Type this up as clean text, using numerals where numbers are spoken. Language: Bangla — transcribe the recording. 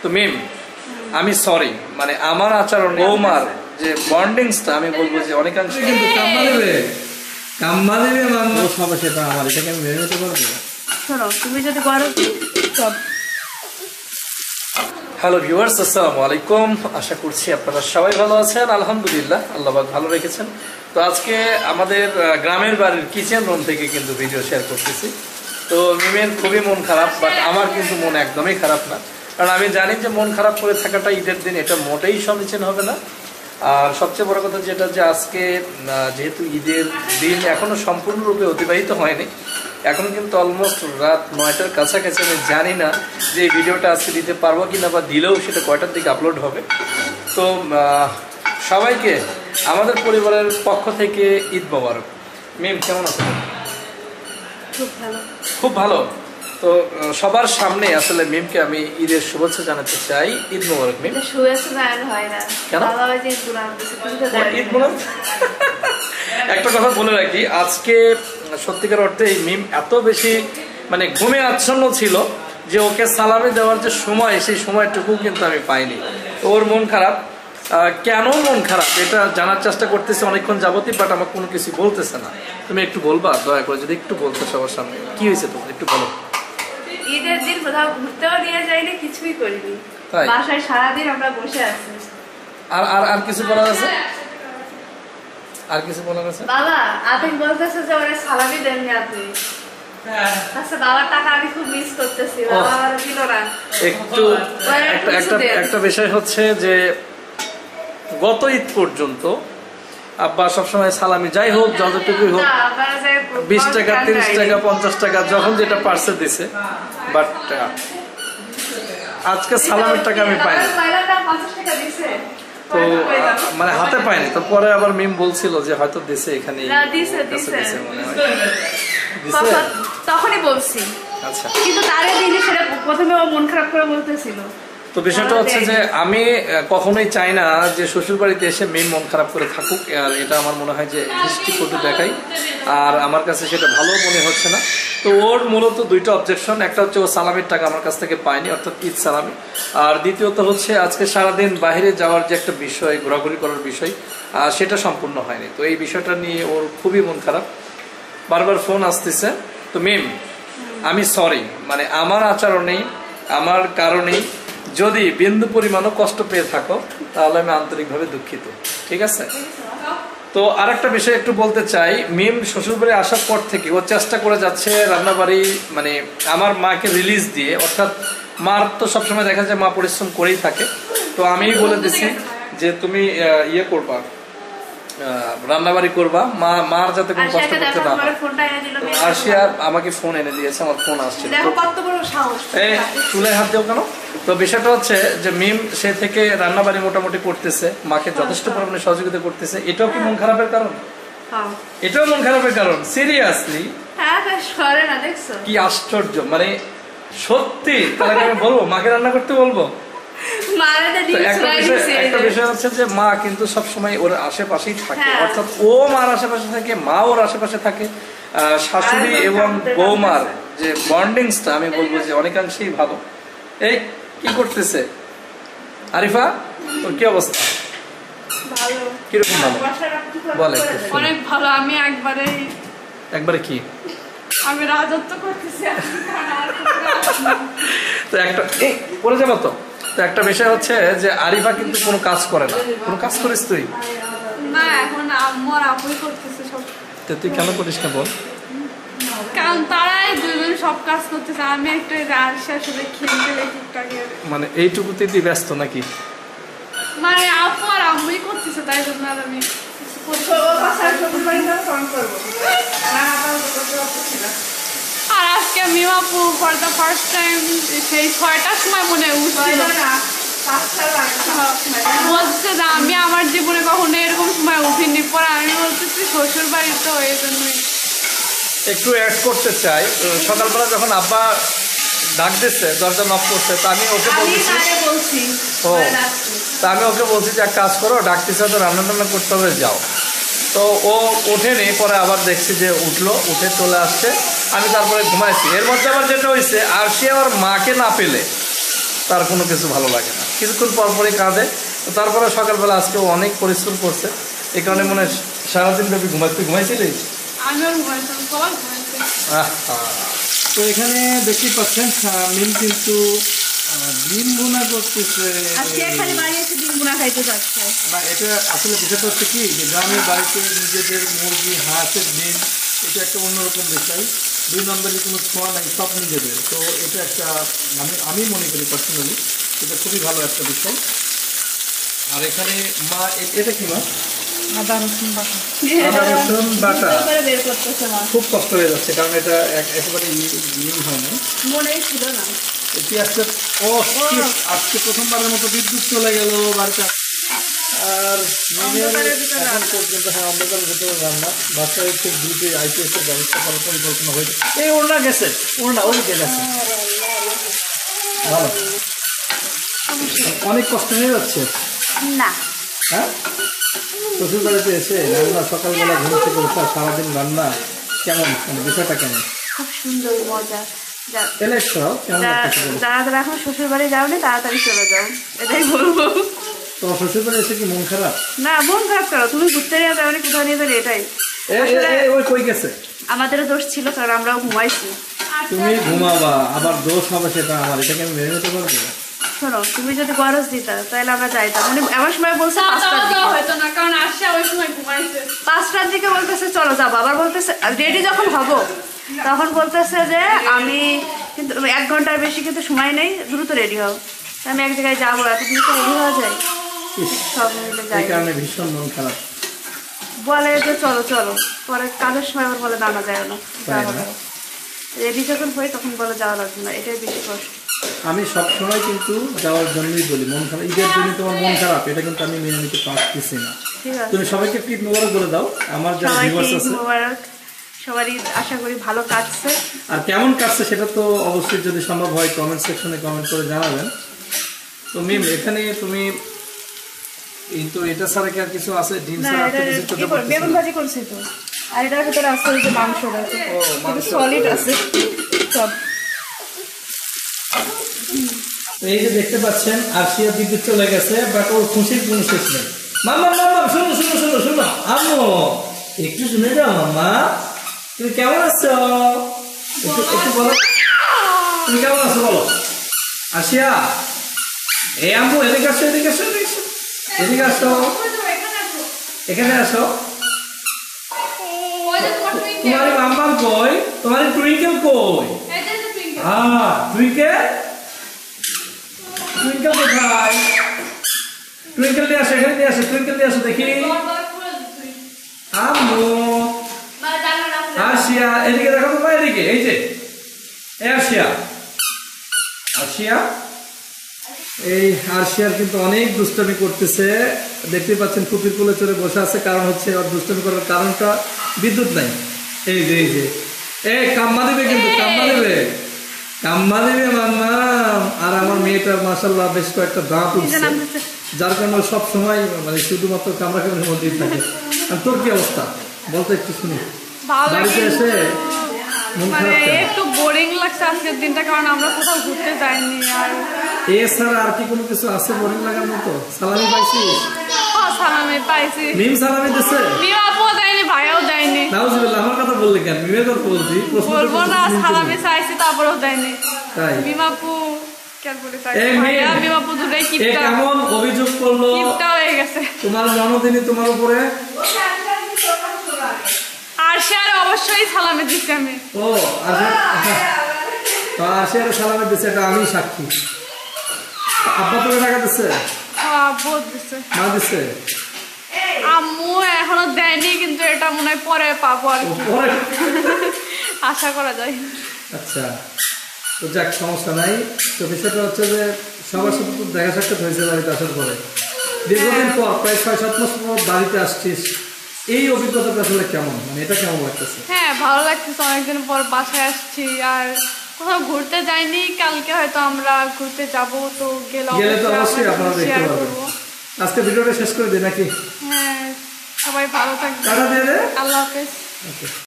তো মিম আমি সরি, মানে আমার আচরণ বৌমার যে বন্ডিংসটা আমি বলবো যে অনেকাংশে কিন্তু কাম্মা দেবে মাম্মা সবাই, সেটা আমার এটাকে আমি মেনে নিতে পারবো। শোনো তুমি যদি করো সব। হ্যালো ভিউয়ার্স, আসসালামু আলাইকুম। আশা করছি আপনারা সবাই ভালো আছেন। আলহামদুলিল্লাহ, আল্লাহ পাক ভালো রেখেছেন। তো আজকে আমাদের গ্রামের বাড়ির কিচেন রুম থেকে কিন্তু ভিডিও শেয়ার করতেছি। তো মিমের খুবই মন খারাপ, বাট আমার কিন্তু মন একদমই খারাপ না, কারণ আমি জানি যে মন খারাপ করে থাকাটা ঈদের দিন এটা মোটেই সমীচীন হবে না। আর সবচেয়ে বড় কথা যেটা, যে আজকে যেহেতু ঈদের দিন এখনো সম্পূর্ণরূপে অতিবাহিত হয়নি, এখন কিন্তু অলমোস্ট রাত 9টার কাছাকাছি। আমি জানি না যে এই ভিডিওটা আজকে দিতে পারবো কিনা, বা দিলেও সেটা কয়টার দিকে আপলোড হবে। তো সবাইকে আমাদের পরিবারের পক্ষ থেকে ঈদ মোবারক। মিম কেমন আছেন? খুব ভালো। তো সবার সামনে আসলে মিমকে আমি ঈদের শুভেচ্ছা জানাতে চাই। ঈদ মোবারক মিম। একটা কথা বলে রাখি, আজকে সত্যিকার অর্থে এই মিম এত বেশি মানে ঘুমে আচ্ছন্ন ছিল যে ওকে সালামি দেওয়ার যে সময়, সেই সময়টুকু কিন্তু আমি পাইনি। ওর মন খারাপ। কেন মন খারাপ এটা জানার চেষ্টা করতেছে অনেকক্ষণ যাবতই, বাট আমার কোনো কিছু বলতেছে না। তুমি একটু বলবা দয়া করে, যদি একটু বলতে সবার সামনে কি হয়েছে তোমার একটু বলো। ঈদের দিন কোথাও ঘুরতেও নিয়ে যাইনি, কিছুই করিনি, বাসায় সারাদিন আমরা বসে আছি। আর কিছু বলার আছে? আর কিছু বলার আছে? বাবা আপনি বলতেছে যে ওরে সালামি দেননি আপনি। আচ্ছা বাবার টাকা আমি খুব মিস করতেছি, বাবা আর দিল না। একটু একটা বিষয় হচ্ছে যে গত ঈদ পর্যন্ত আব্বা সবসময় সালামি যাই হোক যতটুকুই হোক 20 টাকা 30 টাকা 50 টাকা যখন যেটা পার্সে দিছে, বাট আজকে সালামের টাকা আমি পাইনি। তো মানে হাতে পাইনি। তো পরে আবার মিম বলছিল যে হয়তো দিছে, এখানে তখনই বলছি। আচ্ছা, কিন্তু তার দিনে সেটা প্রথমে ও মন খারাপ করে বলতেছিল। তো বিষয়টা হচ্ছে যে আমি কখনোই চাই না যে শ্বশুর বাড়িতে এসে মেয়ে মন খারাপ করে থাকুক, আর এটা আমার মনে হয় যে দৃষ্টিকটু দেখাই, আর আমার কাছে সেটা ভালো মনে হচ্ছে না। তো ওর মূলত দুইটা অবজেকশন, একটা হচ্ছে ও সালামির টাকা আমার কাছ থেকে পায়নি, অর্থাৎ ঈদ সালামি, আর দ্বিতীয়ত হচ্ছে আজকে সারাদিন বাইরে যাওয়ার যে একটা বিষয়, ঘোরাঘুরি করার বিষয়, সেটা সম্পূর্ণ হয়নি। তো এই বিষয়টা নিয়ে ওর খুবই মন খারাপ, বারবার ফোন আসতেছে। তো মিম আমি সরি, মানে আমার আচরণেই আমার কারণেই যদি বিন্দু পরিমাণও কষ্ট পেয়ে থাকো তাহলে আমি আন্তরিকভাবে দুঃখিত, ঠিক আছে? তো আরেকটা বিষয় একটু বলতে চাই, মিম শ্বশুরবাড়ি আসার পর থেকে ও চেষ্টা করে যাচ্ছে রান্নাবাড়ি, মানে আমার মাকে রিলিজ দিয়ে, অর্থাৎ মার তো সবসময় দেখা যায় মা পরিশ্রম করেই থাকে। তো আমি বলে দিছি যে তুমি ইয়ে করবা, রান্নাবাড়ি করবা, মার যাতে কোনো কষ্ট করতে না হয়। আরশিয়া আমাকে ফোন এনে দিয়েছে, আমার ফোন আসছে। চুলে হাত দেও কেন? তো বিষয়টা হচ্ছে যে মিম সে থেকে রান্নাবাড়ি মোটামুটি করতেছে, মাকে যথেষ্ট পরিমাণে সহযোগিতা করতেছে। এটাও কি মন খারাপের কারণ? এটাও মন খারাপের কারণ? সিরিয়াসলি কি আশ্চর্য, মানে সত্যি। তাহলে আমি বলবো মাকে রান্না করতে বলবো? একটা বিষয় হচ্ছে যে মা কিন্তু সবসময় ওর আশেপাশেই থাকে, অর্থাৎ ও মার আশেপাশে থাকে, মা ওর আশেপাশে থাকে। শাশুড়ি এবং বৌমার যে বন্ডিংসটা আমি বলবো যে অনেকাংশেই ভালো। এই কি করতেছে আরিফা, তোর কি অবস্থা? কিরকম ভালো? বলে অনেক ভালো। আমি একবারে কি আমি রাজত্ব করতেছি। তো একটা পড়ে যাবো। তো একটা বিষয় হচ্ছে যে আরিফা কিন্তু কোনো কাজ করে না। কোনো কাজ করিস তুই? না, এখন আম্মুর আপুই করতেছে সব। তো তুই কেন করিস না বল? কারণ তারাই দুজন সব কাজ করতেছে, আমি একটু আরশিয়ার সাথে খেলতে টুকটাক। মানে এইটুকুতে তুই ব্যস্ত নাকি? মানে আপু আর আম্মুই করতেছে, তাই জন্য আর আমি আর আজকে মিম আপু ফর দ্য ফার্স্ট টাইম সেই 6টার সময় মনে উঠছিল, বলছে যে আমি আমার জীবনে কখনো এরকম সময় উঠিনি। পরে আমি বলতেছি শ্বশুর বাড়ি, তো এই জন্যই একটু অ্যাড করতে চাই। সকালবেলা যখন আব্বা ডাক দিচ্ছে, দরজা নক করছে, তা আমি ওকে বলছি তা আমি ওকে বলছি যে এক কাজ করো, ডাকতেছে তো রান্না টান্না করতে হবে, যাও। তো ও ওঠেনি, পরে আবার দেখছি যে উঠলো, উঠে চলে আসছে। আমি তারপরে ঘুমাইছি। এর মধ্যে আবার যেটা হয়েছে, আরশিয়া ওর মাকে না পেলে তার কোনো কিছু ভালো লাগে না, কিছুক্ষণ পরপরই কাঁদে। তো তারপরে সকালবেলা আজকে অনেক পরিশ্রম করছে, এই কারণে মনে হয় সারাদিন ব্যাপী ঘুমাইছিলি। তো এখানে দেখতেই পাচ্ছেন মিম কিন্তু ডিম বোনা করতেছে। না, এটা আসলে বিষয়টা হচ্ছে কি যে গ্রামের বাড়িতে নিজেদের মুরগি, হাঁসের ডিম, এটা একটা অন্যরকম বিষয়। 2 নম্বরে কোনো ছোঁয়া নাই, সব নিজেদের। তো এটা একটা আমি মনে করি পার্সোনালি এটা খুবই ভালো একটা বিষয়। আর এখানে মা এটা কি মা? আদা রসুন বাটা খুব কষ্ট হয়ে যাচ্ছে, কারণ এটা একেবারে ইয়ে হয় না, মনেই ছিল না। আজকে প্রথমবারের মতো বিদ্যুৎ চলে গেল বাড়িতে। আর এখন পর্যন্ত অন্ধকারের ভেতরে রান্না, বাচ্চারা খুব দ্রুত আইপিএসের ব্যবস্থা করার পরিকল্পনা হয়েছে। এই ওড়না গেছে, ওড়না ওইদিকে গেছে। ভালো, অনেক কষ্ট হয়ে যাচ্ছে না। হ্যাঁ, শ্বশুর বাড়িতে এসে রান্না, সকালবেলা ঘুম থেকে ওঠা, সারাদিন রান্না, কেমন মানে বিষয়টা কেমন? খুব সুন্দর, মজা। যারা এখন শ্বশুর বাড়ি যাওনি তাড়াতাড়ি চলে যাও, এটাই বলবো। তোমার শ্বশুর বাড়ি এসে কি মন খারাপ? না, মন খারাপ করো, তুমি ঘুরতে নিয়ে যাবে, কোথাও নিয়ে যাবে, এটাই। ওই কই গেছে? আমাদেরও দোষ ছিল, কারণ আমরাও ঘুমাইছি। তুমি ঘুমাবা, আবার দোষ হবে সেটা আমার, এটাকে আমি মেনে নিতে পারবো? শোনো, তুমি যদি গরজ দিতা তাহলে আমরা যাইতাম। মানে এমন সময় বলছে 5টার দিকে বলতেছে চলো যাবো, আবার বলতেছে রেডি যখন হব তখন বলতেছে যে আমি কিন্তু 1 ঘন্টার বেশি কিন্তু সময় নেই, দ্রুত রেডি হও। আমি এক জায়গায় যাবো, এত দ্রুত রেডি হওয়া যায়? সব মিলে যাই, ভীষণ মন খারাপ। বলে যে চলো চলো, পরে কাজের সময় আবার বলে দাঁড়া যায় না, রেডি যখন হই তখন বলে যাওয়া লাগবে না, এটাই বেশি কষ্ট। আমি সবসময় কিন্তু যাওয়ার জন্যই বলি মন খারাপ, ঈদের জন্য তোমার মন খারাপ, এটা কিন্তু আমি মেনে নিতে পারতেছি না। তুমি সবাইকে ঈদ মোবারক বলে দাও, আমার যারা ভিউয়ার্স আছে সবারই আশা করি ভালো কাটছে। আর কেমন কাটছে সেটা তো অবশ্যই যদি সম্ভব হয় কমেন্ট সেকশনে কমেন্ট করে জানাবেন। তো মিম, এখানে তুমি তো এটা ছাড়া কি আর কিছু আছে? ডিম ছাড়া বেগুন ভাজি করছি তো, আর এটার ভিতরে আছে ওই যে মাংসটা, সলিড আছে সব। এই যে দেখতে পাচ্ছেন আরশিয়া বিদ্যুৎ চলে গেছে, বাট ওর খুশির কোনো শেষ নেই। মামা মামা শোনো শোনো শোনো শোনো, আম্মু একটু শুনে যাও। মামা তুমি কেমন আছো? একটু বলো, তুমি কেমন আছো বলো। আরশিয়া, এই আম্মু এদিকে আসো, এদিকে আসো, এদিকে আসো, এখানে আসো। তোমার মাম্মাম কই? তোমার টুইঙ্কেল কই? টুইঙ্কেল, টুইঙ্কেল কোথায়? টুইঙ্কেল নিয়ে আসো, এখানে নিয়ে আসো, টুইঙ্কেল নিয়ে আসো দেখি। আম্মু, আরশিয়া এদিকে দেখো তো, এদিকে, এই যে আরশিয়া, আরশিয়া। এই আরশিয়ার কিন্তু অনেক দুষ্টামি করতেছে, দেখতে পাচ্ছেন ফুপির কোলে চড়ে বসে আছে। কারণ হচ্ছে ওর দুষ্টামি করার কারণটা বিদ্যুৎ নাই। এই যে এই যে কাম্মা দিবে, কিন্তু কাম্মা দিবে, কাম্মা দিবে মাম্মা। আর আমার মেয়েটার মাশাআল্লাহ বেশ কয়েকটা দাঁত উঠছে, যার কারণে সব সময় মানে শুধুমাত্র কামড়া কামড়ের মধ্যেই থাকে। আর তোর কি অবস্থা বলতো একটু শুনি। বাড়িতে এসে মানে একটু বোরিং লাগছে আজকের দিনটা, কারণ আমরা কোথাও ঘুরতে যাইনি। আর এছাড়া আর কি কোনো কিছু আছে বোরিং লাগার মতো? সালামি পাইছিস? সালামি পাইছি। মিম সালামি দিছে? মিম আপুও দেয়নি, ভাইয়াও দেয়নি। নাউজুবিল্লাহ, আমার কথা বললি কেন? মিমের কথা বলছি, বলবো না। সালামি চাইছি তারপরেও দেয়নি। তাই মিম আপু কেন বলে চাইছি, ভাইয়া মিম আপু দুটোই কিপটা। কেমন অভিযোগ করলো, কিপটা হয়ে গেছে তোমার জন্মদিনে তোমার উপরে। আরশিয়ারে অবশ্যই সালামি দিচ্ছি আমি। ও আরশিয়ারে সালামি দিচ্ছে, এটা আমি সাক্ষী। আব্বা তোকে টাকা দিচ্ছে? আব্বু দিচ্ছে। মা দিচ্ছে? আম্মু এখনো দেয়নি, কিন্তু এটা মনে হয় পরে পাবো আর আশা করা যায়। আচ্ছা, তো যাক, সমস্যা নাই। তো বিষয়টা হচ্ছে যে সবার সাথে তো দেখা সাক্ষাৎ হয়েছে বাড়িতে আসার পরে, দীর্ঘদিন পর প্রায় 6-7 মাস পর বাড়িতে আসছিস। এই অভিজ্ঞতাটা আসলে কেমন, মানে এটা কেমন লাগতেছে? হ্যাঁ, ভালো লাগতেছে, অনেকদিন পর বাসায় আসছি। আর কোথাও ঘুরতে যাইনি, কালকে হয়তো আমরা ঘুরতে যাব, তো গেলে তো অবশ্যই আপনারা দেখতে পারবেন। আজকে ভিডিওটা শেষ করে দিই নাকি? হ্যাঁ, সবাই ভালো থাকবে, টাটা দিয়ে দে, আল্লাহ হাফেজ।